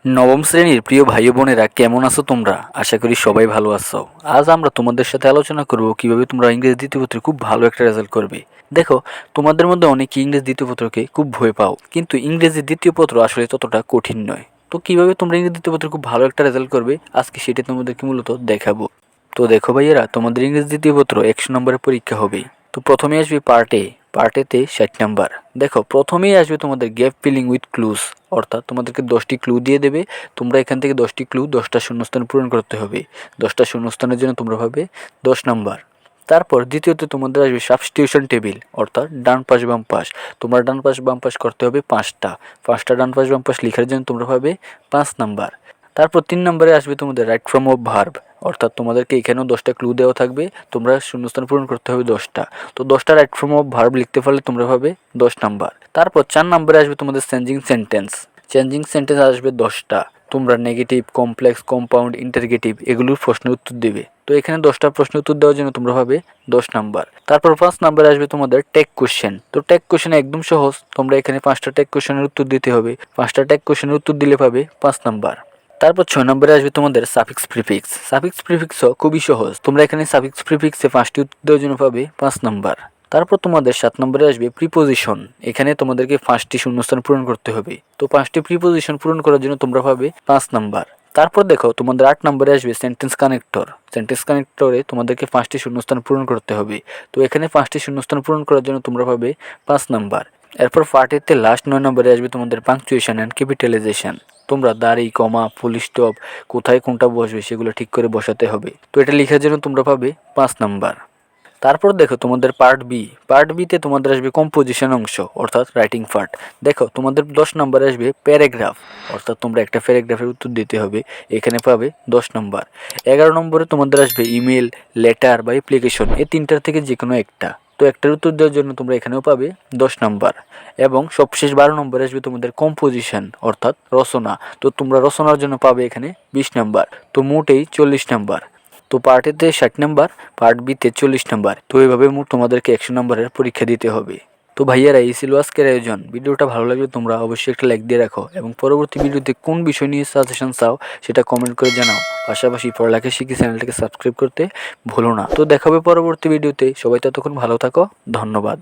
নবম শ্রেণীর প্রিয় ভাই বোনেরা কেমন আছো তোমরা? আশা করি সবাই ভালো আছো। আজ আমরা তোমাদের সাথে আলোচনা করব কিভাবে তোমরা ইংরেজি দ্বিতীয় পত্রে খুব ভালো একটা রেজাল্ট করবে। দেখো, তোমাদের মধ্যে অনেকে ইংরেজি দ্বিতীয় পত্রকে খুব ভয় পাও, কিন্তু ইংরেজি দ্বিতীয় পত্র আসলে ততটা কঠিন নয়। তো কিভাবে তোমরা ইংরেজি দ্বিতীয় পত্রে খুব ভালো একটা রেজাল্ট করবে, আজকে সেটা তোমাদেরকে মূলত দেখাবো। তো দেখো ভাইয়েরা, তোমাদের ইংরেজি দ্বিতীয় পত্র 100 নম্বরের পরীক্ষা হবে। তো প্রথমে আসবে পার্ট এতে 60 নাম্বার। দেখো, প্রথমেই আসবে তোমাদের গ্যাপ ফিলিং উইথ ক্লুজ, অর্থাৎ তোমাদেরকে 10টি ক্লু দিয়ে দেবে। তোমরা এখান থেকে 10টি ক্লু 10টা শূন্যস্থান পূরণ করতে হবে। 10টা শূন্যস্থানের জন্য তোমরা পাবে 10 নাম্বার। তারপর দ্বিতীয়তে তোমাদের আসবে সাবস্টিটিউশন টেবিল, অর্থাৎ ডান পাশ বাম পাশ। তোমরা ডান পাশ বাম পাশ করতে হবে 5টা ডান পাশ বাম পাশ লেখার জন্য তোমরা পাবে 5 নাম্বার। তারপর 3 নম্বরে আসবে তোমাদের রাইট ফর্ম অফ ভার্ব, অর্থাৎ তোমাদেরকে এখানেও 10টা ক্লু দেওয়া থাকবে, তোমরা শূন্যস্থান পূরণ করতে হবে 10টা। তো 10টা রাইট ফর্ম অফ ভার্ব লিখতে পারলে তোমরা পাবে 10 নাম্বার। তারপর 4 নম্বরে আসবে তোমাদের চেঞ্জিং সেন্টেন্স আসবে 10টা। তোমরা নেগেটিভ, কমপ্লেক্স, কম্পাউন্ড, ইন্টারগেটিভ এগুলোর প্রশ্নের উত্তর দেবে। তো এখানে 10টা প্রশ্নের উত্তর দেওয়ার জন্য তোমরা পাবে 10 নাম্বার। তারপর 5 নম্বরে আসবে তোমাদের টেক কোশ্চেন। তো টেক কোশ্চেন একদম সহজ, তোমরা এখানে 5টা টেক কোশ্চেনের উত্তর দিতে হবে। 5টা টেক কোশ্চেনের উত্তর দিলে পাবে 5 নাম্বার। তারপর 6 নম্বরে আসবে তোমাদের সাফিক্স প্রিফিক্সও খুবই সহজ, তোমরা এখানে সাফিক্স প্রিফিক্সে 5টি উত্তর দেওয়ার জন্য পাবে 5 নাম্বার। তারপর তোমাদের 7 নম্বরে আসবে প্রিপোজিশন। এখানে তোমাদেরকে 5টি শূন্যস্থান পূরণ করতে হবে। তো 5টি প্রিপোজিশন পূরণ করার জন্য তোমরা পাবে 5 নাম্বার। তারপর দেখো, তোমাদের 8 নম্বরে আসবে সেন্টেন্স কানেক্টরে তোমাদেরকে 5টি শূন্যস্থান পূরণ করতে হবে। তো এখানে 5টি শূন্যস্থান পূরণ করার জন্য তোমরা পাবে 5 নাম্বার। এরপর পার্টেতে লাস্ট 9 নম্বরে আসবে তোমাদের পাংচুয়েশন অ্যান্ড ক্যাপিটালাইজেশন। তোমরা দাড়ি, কমা, ফুল স্টপ কোথায় কোনটা বসবে সেগুলো ঠিক করে বসাতে হবে। তো এটা লেখার জন্য তোমরা পাবে 5 নাম্বার। তারপর দেখো, তোমাদের পার্ট বিতে তোমাদের আসবে কম্পোজিশন অংশ, অর্থাৎ রাইটিং পার্ট। দেখো, তোমাদের 10 নম্বরে আসবে প্যারাগ্রাফ, অর্থাৎ তোমরা একটা প্যারাগ্রাফের উত্তর দিতে হবে। এখানে পাবে 10 নম্বর। 11 নম্বরে তোমাদের আসবে ইমেল, লেটার বা অ্যাপ্লিকেশন, এই তিনটার থেকে যে কোনো একটা। তো একটার উত্তর দেওয়ার জন্য তোমরা এখানেও পাবে 10 নাম্বার। এবং সবশেষ 12 নম্বরে আসবে তোমাদের কম্পোজিশন, অর্থাৎ রচনা। তো তোমরা রচনার জন্য পাবে এখানে 20 নাম্বার। তো মোটেই 40 নাম্বার। তো পার্ট এতে 60 নাম্বার, পার্ট বিতে 40 নাম্বার। তো এইভাবে মোট তোমাদেরকে 100 নাম্বারের পরীক্ষা দিতে হবে। তো ভাইয়ারা, এই ছিল আজকের আয়োজন। ভিডিওটা ভালো লাগলে তোমরা অবশ্যই একটা লাইক দিয়ে রাখো, এবং পরবর্তী ভিডিওতে কোন বিষয় নিয়ে সাজেশন চাও সেটা কমেন্ট করে জানাও। পাশাপাশি পড়ালেখা শিখি চ্যানেলটাকে সাবস্ক্রাইব করতে ভুলো না। তো দেখা হবে পরবর্তী ভিডিওতে। সবাই ততক্ষণ ভালো থাকো। ধন্যবাদ।